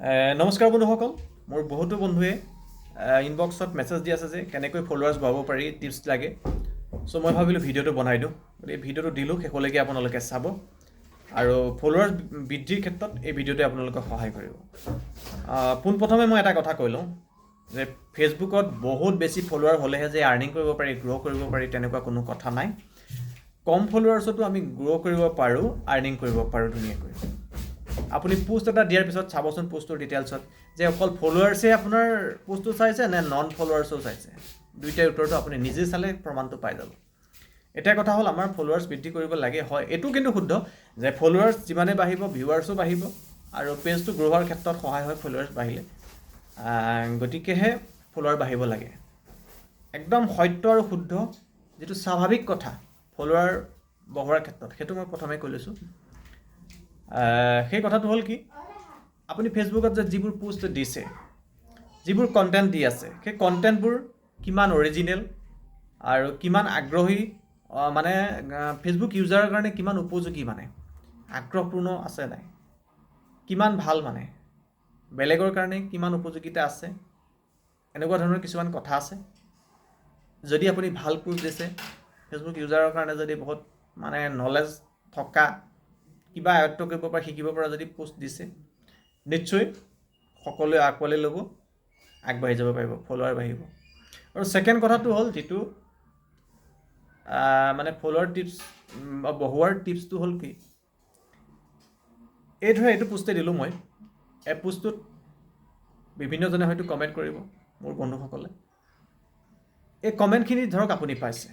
নমস্কাৰ বন্ধুসকল, মোৰ বহুতো বন্ধুৱে ইনবক্সত মেছেজ দি আছে যে কেনেকৈ ফলোৱাৰ্ছ বঢ়াব পাৰি, টিপছ লাগে। চ' মই ভাবিলোঁ ভিডিঅ'টো বনাই দিওঁ। গতিকে ভিডিঅ'টো দিলোঁ, শেষলৈকে আপোনালোকে চাব আৰু ফলোৱাৰ্ছ বৃদ্ধিৰ ক্ষেত্ৰত এই ভিডিঅ'টোৱে আপোনালোকক সহায় কৰিব। পোনপ্ৰথমে মই এটা কথা কৈ লওঁ যে ফেচবুকত বহুত বেছি ফলোৱাৰ হ'লেহে যে আৰ্নিং কৰিব পাৰি, গ্ৰ' কৰিব পাৰি, তেনেকুৱা কোনো কথা নাই। কম ফলোৱাৰ্ছতো আমি গ্ৰ' কৰিব পাৰোঁ, আৰ্নিং কৰিব পাৰোঁ ধুনীয়াকৈ। আপুনি পোষ্ট এটা দিয়াৰ পিছত চাবচোন পোষ্টটোৰ ডিটেইলছত যে অকল ফলোৱাৰ্ছে আপোনাৰ পোষ্টটো চাইছে নে নন ফলোৱাৰ্ছেও চাইছে। দুইটাৰ উত্তৰটো আপুনি নিজে চালে প্ৰমাণটো পাই যাব। এতিয়া কথা হ'ল আমাৰ ফলোৱাৰ্ছ বৃদ্ধি কৰিব লাগে, হয়, এইটো কিন্তু শুদ্ধ যে ফলোৱাৰ্ছ যিমানে বাঢ়িব ভিউৱাৰ্ছো বাঢ়িব আৰু পেজটো গ্ৰ' হোৱাৰ ক্ষেত্ৰত সহায় হয় ফলোৱাৰ্ছ বাঢ়িলে। গতিকেহে ফলোৱাৰ বাঢ়িব লাগে। একদম সত্য আৰু শুদ্ধ যিটো স্বাভাৱিক কথা ফলোৱাৰ বঢ়োৱাৰ ক্ষেত্ৰত, সেইটো মই প্ৰথমে কৈ লৈছোঁ। সেই কথাটো হ'ল কি, আপুনি ফেচবুকত যে যিবোৰ পোষ্ট দিছে, যিবোৰ কণ্টেণ্ট দি আছে, সেই কণ্টেণ্টবোৰ কিমান অৰিজিনেল আৰু কিমান আগ্ৰহী, মানে ফেচবুক ইউজাৰৰ কাৰণে কিমান উপযোগী, মানে আগ্ৰহপূৰ্ণ আছে নাই, কিমান ভাল, মানে বেলেগৰ কাৰণে কিমান উপযোগিতা আছে, এনেকুৱা ধৰণৰ কিছুমান কথা আছে। যদি আপুনি ভাল পোষ্ট দিছে, ফেচবুক ইউজাৰৰ কাৰণে যদি বহুত মানে নলেজ থকা, কিবা আয়ত্ব কৰিব পৰা, শিকিব পৰা যদি পোষ্ট দিছে, নিশ্চয় সকলোৱে আঁকোৱালি ল'ব, আগবাঢ়ি যাব পাৰিব, ফলোৱাৰ বাঢ়িব। আৰু ছেকেণ্ড কথাটো হ'ল যিটো মানে ফলোৱাৰ টিপছ বঢ়োৱাৰ টিপছটো হ'ল কি, এই ধৰা এইটো পোষ্টে দিলোঁ মই, এই পোষ্টটোত বিভিন্নজনে হয়তো কমেণ্ট কৰিব, মোৰ বন্ধুসকলে। এই কমেণ্টখিনি ধৰক আপুনি পাইছে,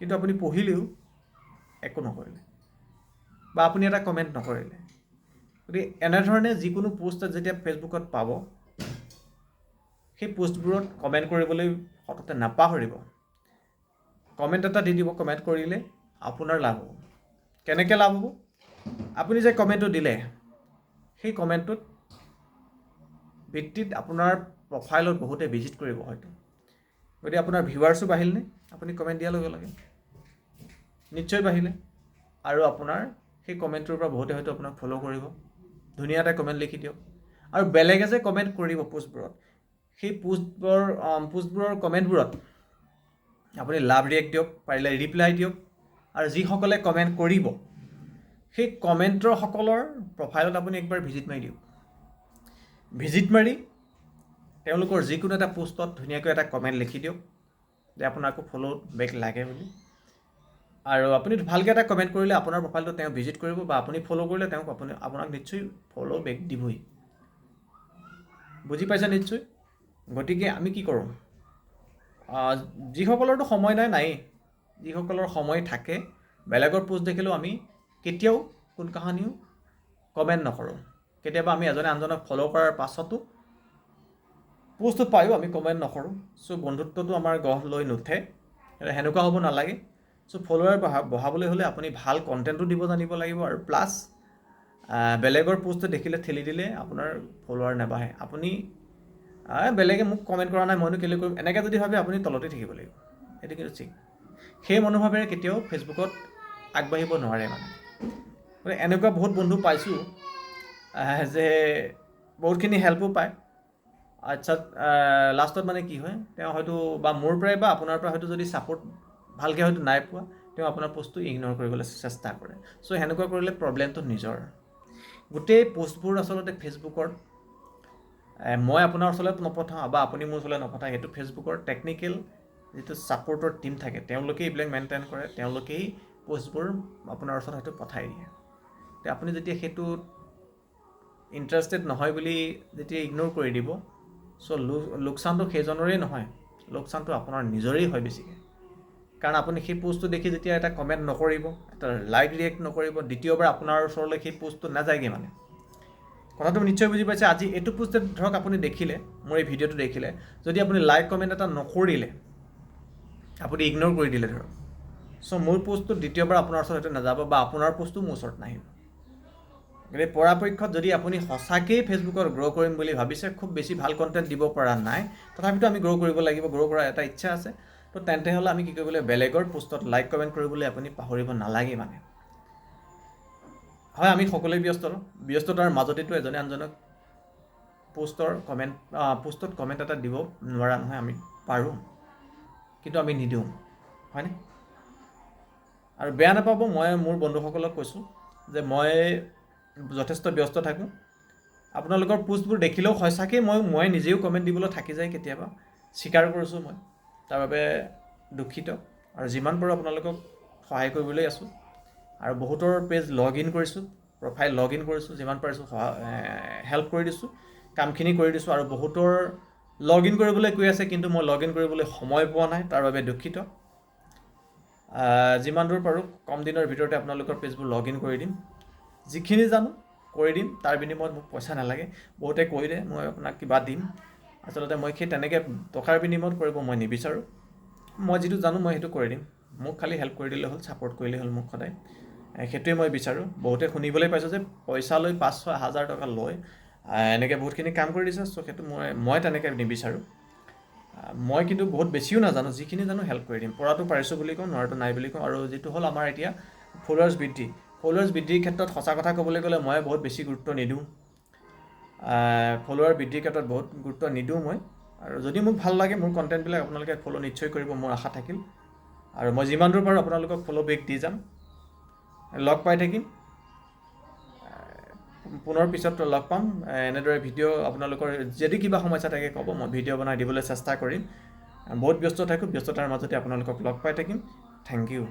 কিন্তু আপুনি পঢ়িলেও একো নকৰিলে বা আপুনি এটা কমেণ্ট নকৰিলে। গতিকে এনেধৰণে যিকোনো পোষ্ট যেতিয়া ফেচবুকত পাব, সেই পোষ্টবোৰত কমেণ্ট কৰিবলৈ সততে নাপাহৰিব। কমেণ্ট এটা দি দিব, কমেণ্ট কৰিলে আপোনাৰ লাভ হ'ব। কেনেকৈ লাভ হ'ব? আপুনি যে কমেণ্টটো দিলে, সেই কমেণ্টটোত ভিত্তিত আপোনাৰ প্ৰফাইলত বহুতে ভিজিট কৰিব হয়তো। গতিকে আপোনাৰ ভিউৱাৰ্ছো বাঢ়িলনে আপুনি কমেণ্ট দিয়াৰ লগে লগে? নিশ্চয় বাঢ়িলে। আৰু আপোনাৰ সেই কমেণ্টটোৰ পৰা বহুতে হয়তো আপোনাক ফ'ল' কৰিব। ধুনীয়া এটা কমেণ্ট লিখি দিয়ক। আৰু বেলেগে যে কমেণ্ট কৰিব পোষ্টবোৰত, সেই পোষ্টবোৰৰ কমেণ্টবোৰত আপুনি লাভ ৰিয়েক্ট দিয়ক, পাৰিলে ৰিপ্লাই দিয়ক। আৰু যিসকলে কমেণ্ট কৰিব, সেই কমেণ্টৰ সকলৰ প্ৰফাইলত আপুনি একবাৰ ভিজিট মাৰি দিয়ক। ভিজিট মাৰি তেওঁলোকৰ যিকোনো এটা পোষ্টত ধুনীয়াকৈ এটা কমেণ্ট লিখি দিয়ক যে আপোনাকো ফ'ল' বেক লাগে বুলি। আৰু আপুনি ভালকৈ এটা কমেণ্ট কৰিলে আপোনাৰ প্ৰফাইলটো তেওঁ ভিজিট কৰিব, বা আপুনি ফ'ল' কৰিলে তেওঁক আপোনাক নিশ্চয় ফ'ল' বেক দিবই। বুজি পাইছে নিশ্চয়? গতিকে আমি কি কৰোঁ, যিসকলৰতো সময় নায়েই, যিসকলৰ সময় থাকে, বেলেগৰ পোষ্ট দেখিলেও আমি কেতিয়াও কোন কাহানিও কমেণ্ট নকৰোঁ। কেতিয়াবা আমি এজনে আনজনক ফ'ল' কৰাৰ পাছতো পোষ্টটো পায়ো আমি কমেণ্ট নকৰোঁ। চ' বন্ধুত্বটো আমাৰ গঢ় লৈ নুঠে, সেনেকুৱা হ'ব নালাগে। চ' ফ'ল'ৱাৰ বঢ়াবলৈ হ'লে আপুনি ভাল কণ্টেণ্টো দিব জানিব লাগিব, আৰু প্লাছ বেলেগৰ পোষ্ট দেখিলে ঠেলি দিলে আপোনাৰ ফ'ল'ৱাৰ নাবাঢ়ে। আপুনি বেলেগে মোক কমেণ্ট কৰা নাই, মইনো কেলৈ কৰিম, এনেকৈ যদি ভাবে আপুনি তলতে থাকিব লাগিব। সেইটো কিন্তু ঠিক। সেই মনোভাৱেৰে কেতিয়াও ফেচবুকত আগবাঢ়িব নোৱাৰে। মানে এনেকুৱা বহুত বন্ধু পাইছোঁ যে বহুতখিনি হেল্পো পায়। আচ্ছা, লাষ্টত মানে কি হয়, তেওঁ হয়তো বা মোৰ পৰাই বা আপোনাৰ পৰা হয়তো যদি ছাপোৰ্ট ভালকৈ হয়তো নাই পোৱা, তেওঁ আপোনাৰ পোষ্টটো ইগন'ৰ কৰিবলৈ চেষ্টা কৰে। চ' সেনেকুৱা কৰিলে প্ৰব্লেমটো নিজৰ। গোটেই পোষ্টবোৰ আচলতে ফেচবুকৰ মই আপোনাৰ ওচৰত নপঠাওঁ বা আপুনি মোৰ ওচৰলৈ নপঠায়, সেইটো ফেচবুকৰ টেকনিকেল যিটো ছাপোৰ্টৰ টীম থাকে, তেওঁলোকেই এইবিলাক মেইনটেইন কৰে, তেওঁলোকেই পোষ্টবোৰ আপোনাৰ ওচৰত হয়তো পঠাই দিয়ে। এতিয়া আপুনি যেতিয়া সেইটো ইণ্টাৰেষ্টেড নহয় বুলি যেতিয়া ইগন'ৰ কৰি দিব, চ' লোকচানটো সেইজনৰেই নহয়, লোকচানটো আপোনাৰ নিজৰেই হয় বেছিকৈ। কাৰণ আপুনি সেই পোষ্টটো দেখি যেতিয়া এটা কমেণ্ট নকৰিব, এটা লাইক ৰিয়েক্ট নকৰিব, দ্বিতীয়বাৰ আপোনাৰ ওচৰলৈ সেই পোষ্টটো নাযায়গৈ। মানে কথাটো নিশ্চয় বুজি পাইছে। আজি এইটো পোষ্টে ধৰক আপুনি দেখিলে, মোৰ এই ভিডিঅ'টো দেখিলে, যদি আপুনি লাইক কমেণ্ট এটা নকৰিলে, আপুনি ইগন'ৰ কৰি দিলে ধৰক, চ' মোৰ পোষ্টটো দ্বিতীয়বাৰ আপোনাৰ ওচৰত হয়তো নাযাব, বা আপোনাৰ পোষ্টটো মোৰ ওচৰত নাহিব। গতিকে পৰাপক্ষত যদি আপুনি সঁচাকৈয়ে ফেচবুকত গ্ৰ' কৰিম বুলি ভাবিছে, খুব বেছি ভাল কণ্টেণ্ট দিব পৰা নাই, তথাপিতো আমি গ্ৰ' কৰিব লাগিব, গ্ৰ' কৰাৰ এটা ইচ্ছা আছে, তো তেন্তে হ'লে আমি কি কৰিব লাগিব, বেলেগৰ পোষ্টত লাইক কমেণ্ট কৰিবলৈ আপুনি পাহৰিব নালাগে। মানে হয়, আমি সকলোৱে ব্যস্ততাৰ মাজতেতো এজনে আনজনক পোষ্টত কমেণ্ট এটা দিব নোৱাৰা নহয়, আমি পাৰোঁ, কিন্তু আমি নিদিওঁ, হয়নে? আৰু বেয়া নাপাব, মই মোৰ বন্ধুসকলক কৈছোঁ যে মই যথেষ্ট ব্যস্ত থাকোঁ। আপোনালোকৰ পোষ্টবোৰ দেখিলেও সঁচাকৈ মই নিজেও কমেণ্ট দিবলৈ থাকি যায় কেতিয়াবা, স্বীকাৰ কৰিছোঁ মই, তাৰ বাবে দুখিত। আৰু যিমান পাৰোঁ আপোনালোকক সহায় কৰিবলৈ আছোঁ। আৰু বহুতৰ পেজ লগ ইন কৰিছোঁ, প্ৰফাইল লগ ইন কৰিছোঁ, যিমান পাৰিছোঁ হেল্প কৰি দিছোঁ, কামখিনি কৰি দিছোঁ। আৰু বহুতৰ লগ ইন কৰিবলৈ কৈ আছে, কিন্তু মই লগ ইন কৰিবলৈ সময় পোৱা নাই, তাৰ বাবে দুখিত। যিমান দূৰ পাৰোঁ কম দিনৰ ভিতৰতে আপোনালোকৰ পেজবোৰ লগ ইন কৰি দিম। যিখিনি জানো কৰি দিম, তাৰ বিনিময়ত মোক পইচা নালাগে। বহুতে কৈ দে মই আপোনাক কিবা দিম, আচলতে মই সেই তেনেকৈ টকাৰ বিনিময়ত কৰিব মই নিবিচাৰোঁ। মই যিটো জানো মই সেইটো কৰি দিম, মোক খালি হেল্প কৰি দিলে হ'ল, ছাপোৰ্ট কৰিলে হ'ল মোক সদায়, সেইটোৱে মই বিচাৰোঁ। বহুতে শুনিবলৈ পাইছোঁ যে পইচা লৈ 5-6 হাজাৰ টকা লয়, এনেকৈ বহুতখিনি কাম কৰি দিছে। চ' সেইটো মই তেনেকৈ নিবিচাৰোঁ। মই কিন্তু বহুত বেছিও নাজানো, যিখিনি জানো হেল্প কৰি দিম। পৰাটো পাৰিছোঁ বুলি কওঁ, নোৱাৰাটো নাই বুলি কওঁ। আৰু যিটো হ'ল আমাৰ এতিয়া ফলোৱাৰ্ছ বৃদ্ধিৰ ক্ষেত্ৰত সঁচা কথা ক'বলৈ গ'লে মই বহুত বেছি গুৰুত্ব নিদিওঁ। ফলোৱাৰ বৃদ্ধিৰ ক্ষেত্ৰত বহুত গুৰুত্ব নিদিওঁ মই। আৰু যদি মোক ভাল লাগে মোৰ কণ্টেণ্টবিলাক, আপোনালোকে ফ'ল' নিশ্চয় কৰিব, মোৰ আশা থাকিল। আৰু মই যিমান দূৰ পাৰোঁ আপোনালোকক ফ'ল' বেক দি যাম, লগ পাই থাকিম। পুনৰ পিছত লগ পাম। এনেদৰে ভিডিঅ' আপোনালোকৰ যদি কিবা সমস্যা থাকে ক'ব, মই ভিডিঅ' বনাই দিবলৈ চেষ্টা কৰিম। বহুত ব্যস্ত থাকোঁ, ব্যস্ততাৰ মাজতে আপোনালোকক লগ পাই থাকিম। Thank U.